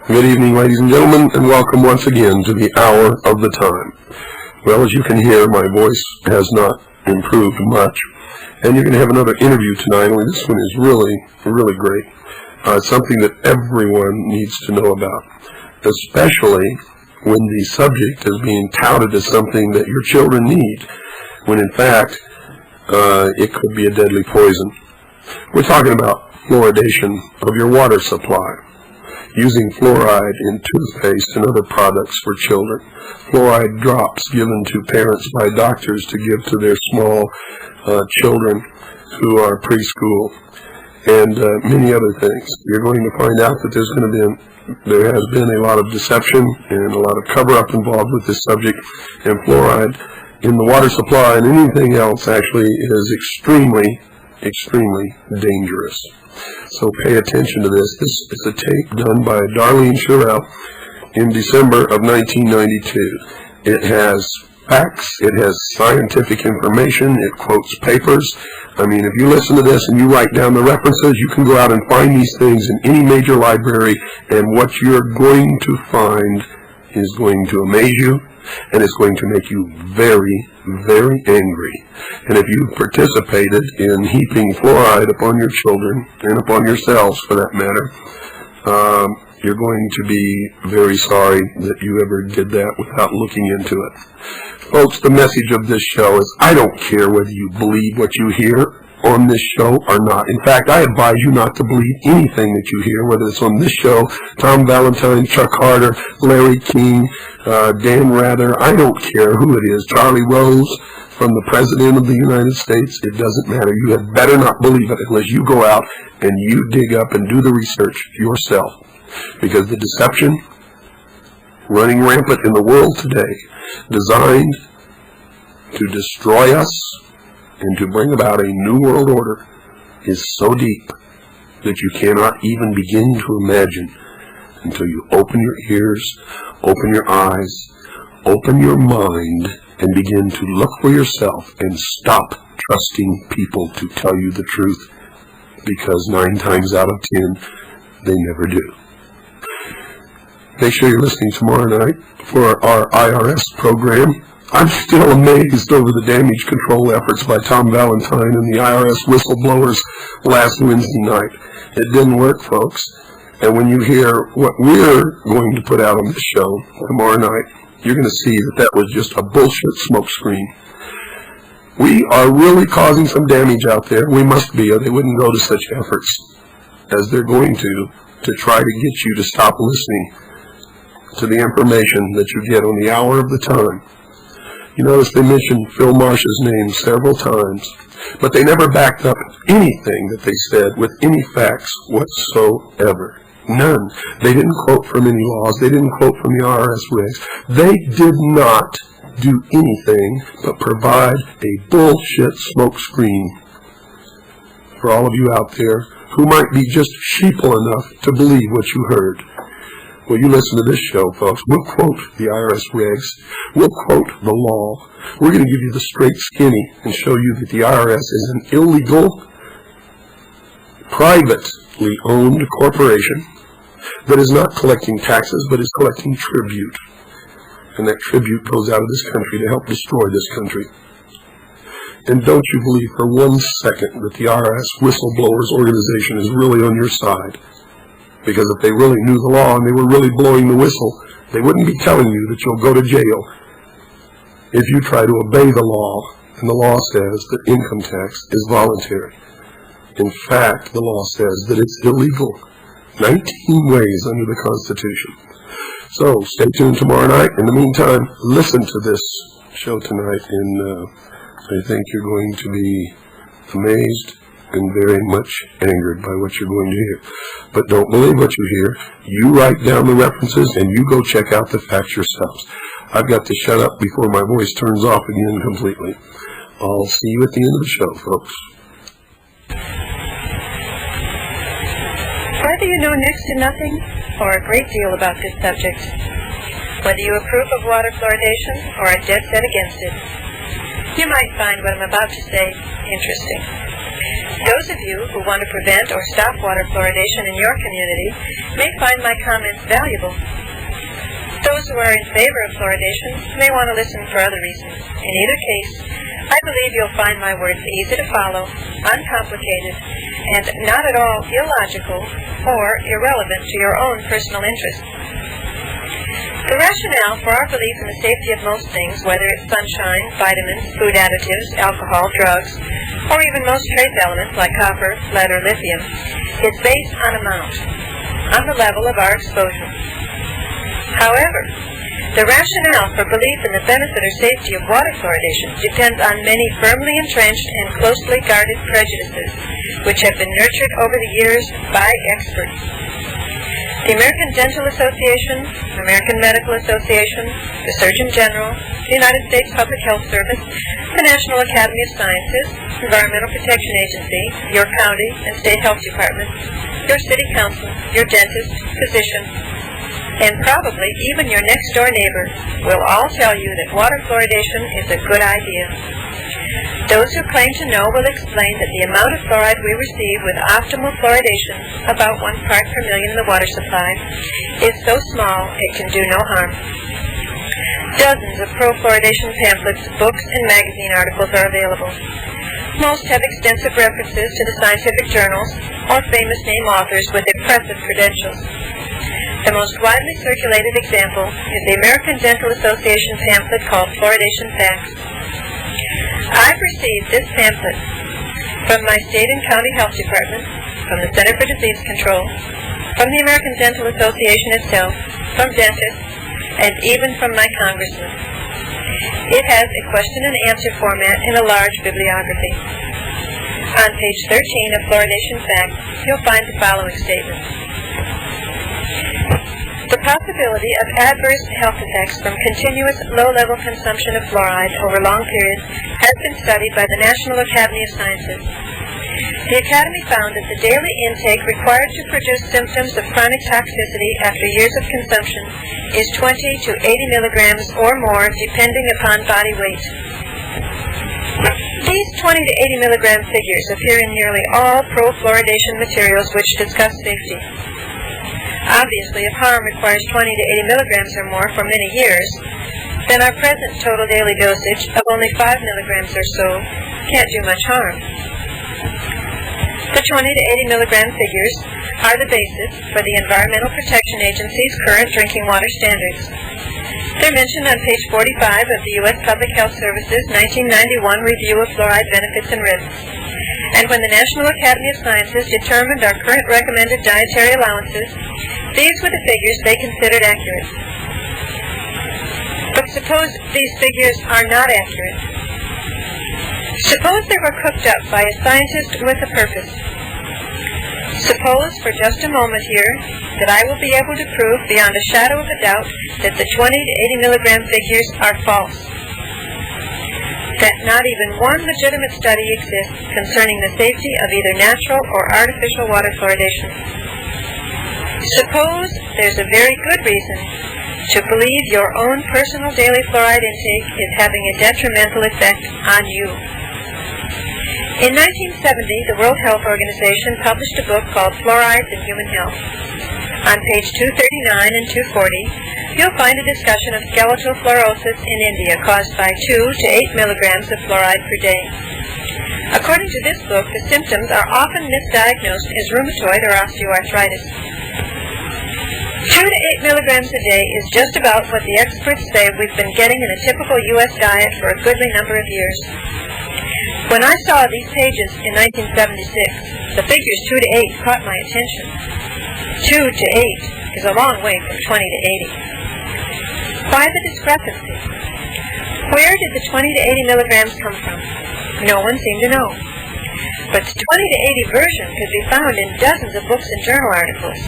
Good evening, ladies and gentlemen, and welcome once again to the Hour of the Time. Well, as you can hear, my voice has not improved much, and you're going to have another interview tonight, only this one is really great. It's something that everyone needs to know about, especially when the subject is being touted as something that your children need, when in fact, it could be a deadly poison. We're talking about fluoridation of your water supply, using fluoride in toothpaste and other products for children, fluoride drops given to parents by doctors to give to their small children who are preschool, and many other things. You're going to find out that there has been a lot of deception and a lot of cover-up involved with this subject, and fluoride in the water supply and anything else actually is extremely dangerous. So pay attention to this. This is a tape done by Darlene Sherrell in December of 1992. It has facts, it has scientific information, it quotes papers. I mean, if you listen to this and you write down the references, you can go out and find these things in any major library, and what you're going to find is going to amaze you, and it's going to make you very angry. And if you participated in heaping fluoride upon your children, and upon yourselves for that matter, you're going to be very sorry that you ever did that without looking into it. Folks, the message of this show is, I don't care whether you believe what you hear on this show or not. In fact, I advise you not to believe anything that you hear, whether it's on this show, Tom Valentine, Chuck Harder, Larry King, Dan Rather. I don't care who it is, Charlie Rose, from the President of the United States. It doesn't matter. You had better not believe it unless you go out and you dig up and do the research yourself. Because the deception running rampant in the world today, designed to destroy us and to bring about a new world order, is so deep that you cannot even begin to imagine until you open your ears, open your eyes, open your mind, and begin to look for yourself and stop trusting people to tell you the truth, because 9 times out of 10, they never do. Make sure you're listening tomorrow night for our IRS program. I'm still amazed over the damage control efforts by Tom Valentine and the IRS whistleblowers last Wednesday night. It didn't work, folks. And when you hear what we're going to put out on this show tomorrow night, you're going to see that that was just a bullshit smokescreen. We are really causing some damage out there. We must be, or they wouldn't go to such efforts as they're going to try to get you to stop listening to the information that you get on the Hour of the Time. You notice they mentioned Phil Marsh's name several times, but they never backed up anything that they said with any facts whatsoever. None. They didn't quote from any laws. They didn't quote from the IRS regs. They did not do anything but provide a bullshit smokescreen for all of you out there who might be just sheeple enough to believe what you heard. Well, you listen to this show, folks. We'll quote the IRS regs. We'll quote the law. We're going to give you the straight skinny and show you that the IRS is an illegal, privately owned corporation that is not collecting taxes, but is collecting tribute. And that tribute goes out of this country to help destroy this country. And don't you believe for 1 second that the IRS Whistleblowers Organization is really on your side. Because if they really knew the law and they were really blowing the whistle, they wouldn't be telling you that you'll go to jail if you try to obey the law, and the law says that income tax is voluntary. In fact, the law says that it's illegal 19 ways under the Constitution. So stay tuned tomorrow night. In the meantime, listen to this show tonight, and I think you're going to be amazed and very much angered by what you're going to hear. But don't believe what you hear. You write down the references, and you go check out the facts yourselves. I've got to shut up before my voice turns off again completely. I'll see you at the end of the show, folks. Whether you know next to nothing or a great deal about this subject, whether you approve of water fluoridation or are dead set against it, you might find what I'm about to say interesting. Those of you who want to prevent or stop water fluoridation in your community may find my comments valuable. Those who are in favor of fluoridation may want to listen for other reasons. In either case, I believe you'll find my words easy to follow, uncomplicated, and not at all illogical or irrelevant to your own personal interests. The rationale for our belief in the safety of most things, whether it's sunshine, vitamins, food additives, alcohol, drugs, or even most trace elements like copper, lead, or lithium, is based on amount, on the level of our exposure. However, the rationale for belief in the benefit or safety of water fluoridation depends on many firmly entrenched and closely guarded prejudices, which have been nurtured over the years by experts. The American Dental Association, American Medical Association, the Surgeon General, the United States Public Health Service, the National Academy of Sciences, Environmental Protection Agency, your county and state health department, your city council, your dentist, physician, and probably even your next-door neighbor will all tell you that water fluoridation is a good idea. Those who claim to know will explain that the amount of fluoride we receive with optimal fluoridation, about 1 part per million in the water supply, is so small it can do no harm. Dozens of pro-fluoridation pamphlets, books, and magazine articles are available. Most have extensive references to the scientific journals or famous name authors with impressive credentials. The most widely circulated example is the American Dental Association pamphlet called Fluoridation Facts. I've received this pamphlet from my state and county health department, from the Center for Disease Control, from the American Dental Association itself, from dentists, and even from my congressman. It has a question and answer format in a large bibliography. On page 13 of Fluoridation Facts, you'll find the following statement. The possibility of adverse health effects from continuous low-level consumption of fluoride over long periods has been studied by the National Academy of Sciences. The Academy found that the daily intake required to produce symptoms of chronic toxicity after years of consumption is 20 to 80 milligrams or more, depending upon body weight. These 20 to 80 milligram figures appear in nearly all pro-fluoridation materials which discuss safety. Obviously, if harm requires 20 to 80 milligrams or more for many years, then our present total daily dosage of only 5 milligrams or so can't do much harm. The 20 to 80 milligram figures are the basis for the Environmental Protection Agency's current drinking water standards. They're mentioned on page 45 of the U.S. Public Health Service's 1991 Review of Fluoride Benefits and Risks. And when the National Academy of Sciences determined our current recommended dietary allowances, these were the figures they considered accurate. But suppose these figures are not accurate. Suppose they were cooked up by a scientist with a purpose. Suppose for just a moment here that I will be able to prove beyond a shadow of a doubt that the 20 to 80 milligram figures are false. That not even one legitimate study exists concerning the safety of either natural or artificial water fluoridation. Suppose there's a very good reason to believe your own personal daily fluoride intake is having a detrimental effect on you. In 1970, the World Health Organization published a book called Fluorides in Human Health. On page 239 and 240, you'll find a discussion of skeletal fluorosis in India caused by 2 to 8 milligrams of fluoride per day. According to this book, the symptoms are often misdiagnosed as rheumatoid or osteoarthritis. 2 2 to 8 milligrams a day is just about what the experts say we've been getting in a typical U.S. diet for a goodly number of years. When I saw these pages in 1976, the figures 2 to 8 caught my attention. 2 to 8 is a long way from 20 to 80. Why the discrepancy? Where did the 20 to 80 milligrams come from? No one seemed to know. But the 20 to 80 version could be found in dozens of books and journal articles.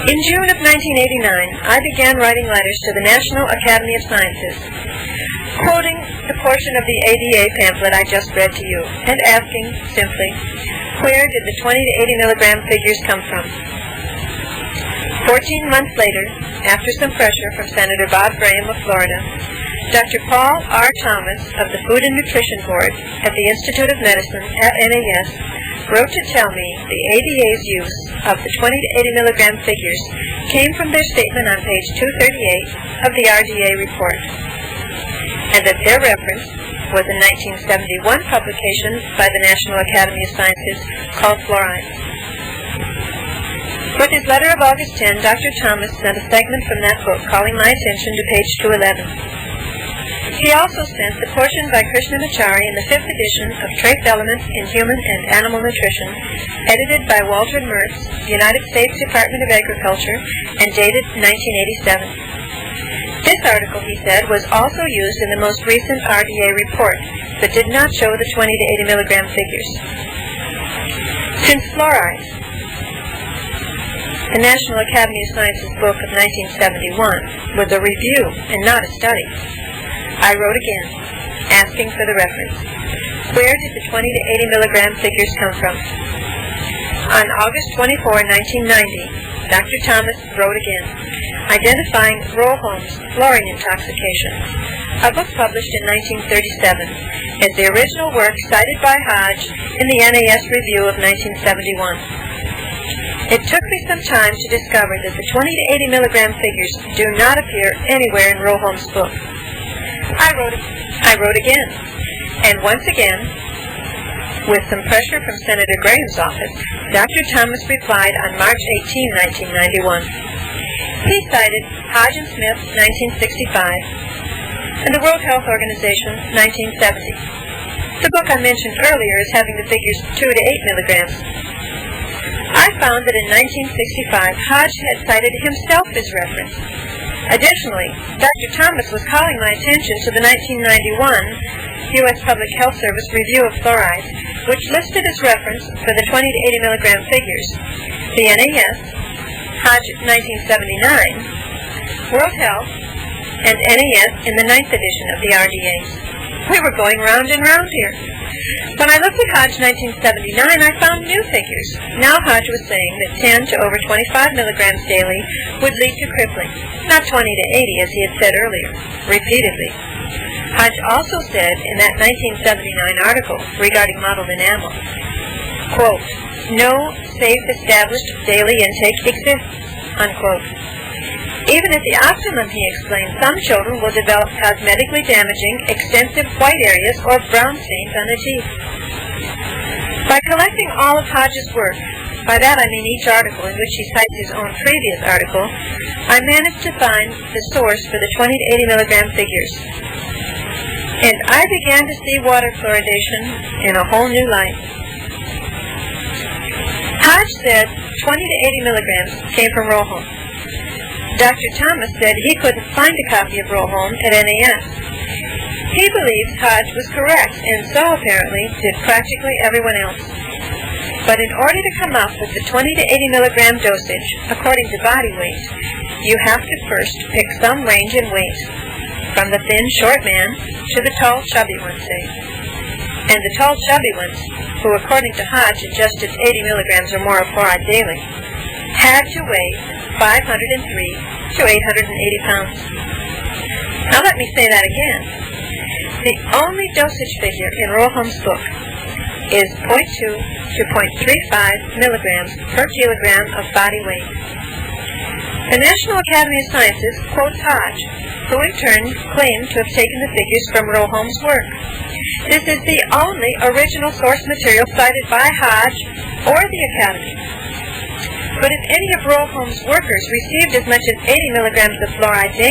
In June of 1989, I began writing letters to the National Academy of Sciences, quoting the portion of the ADA pamphlet I just read to you, and asking, simply, where did the 20 to 80 milligram figures come from? 14 months later, after some pressure from Senator Bob Graham of Florida, Dr. Paul R. Thomas of the Food and Nutrition Board at the Institute of Medicine at NAS wrote to tell me the ADA's use of the 20 to 80 milligram figures came from their statement on page 238 of the RDA report, and that their reference was a 1971 publication by the National Academy of Sciences called Fluoride. With his letter of August 10, Dr. Thomas sent a segment from that book calling my attention to page 211. He also sent the portion by Krishnamachari in the 5th edition of Trace Elements in Human and Animal Nutrition, edited by Walter Mertz, United States Department of Agriculture, and dated 1987. This article, he said, was also used in the most recent RDA report, but did not show the 20 to 80 milligram figures. Since fluoride, the National Academy of Sciences book of 1971, was a review and not a study, I wrote again, asking for the reference. Where did the 20 to 80 milligram figures come from? On August 24, 1990, Dr. Thomas wrote again, identifying Roholm's fluorine intoxication, a book published in 1937, as the original work cited by Hodge in the NAS Review of 1971. It took me some time to discover that the 20 to 80 milligram figures do not appear anywhere in Roholm's book. I wrote again, and once again, with some pressure from Senator Graham's office, Dr. Thomas replied on March 18, 1991. He cited Hodge and Smith, 1965, and the World Health Organization, 1970. The book I mentioned earlier is having the figures 2 to 8 milligrams. I found that in 1965, Hodge had cited himself as reference. Additionally, Dr. Thomas was calling my attention to the 1991 U.S. Public Health Service review of fluoride, which listed as reference for the 20 to 80 milligram figures the NAS, Hodge 1979, World Health, and NAS in the 9th edition of the RDAs. We were going round and round here. When I looked at Hodge 1979, I found new figures. Now Hodge was saying that 10 to over 25 milligrams daily would lead to crippling, not 20 to 80 as he had said earlier, repeatedly. Hodge also said in that 1979 article regarding mottled enamel, quote, no safe established daily intake exists, unquote. Even at the optimum, he explained, some children will develop cosmetically damaging, extensive white areas or brown stains on the teeth. By collecting all of Hodge's work, by that I mean each article in which he cites his own previous article, I managed to find the source for the 20 to 80 milligram figures. And I began to see water fluoridation in a whole new light. Hodge said 20 to 80 milligrams came from Roholm. Dr. Thomas said he couldn't find a copy of Roholm at NAS. He believes Hodge was correct, and so apparently did practically everyone else. But in order to come up with the 20 to 80 milligram dosage, according to body weight, you have to first pick some range in weight, from the thin, short man to the tall, chubby one, say. And the tall, chubby ones, who according to Hodge ingested 80 milligrams or more of fluoride daily, had to weigh 503 to 880 pounds. Now let me say that again. The only dosage figure in Roholm's book is 0.2 to 0.35 milligrams per kilogram of body weight. The National Academy of Sciences quotes Hodge, who in turn claimed to have taken the figures from Roholm's work. This is the only original source material cited by Hodge or the Academy. But if any of Rural Home's workers received as much as 80 milligrams of fluoride daily,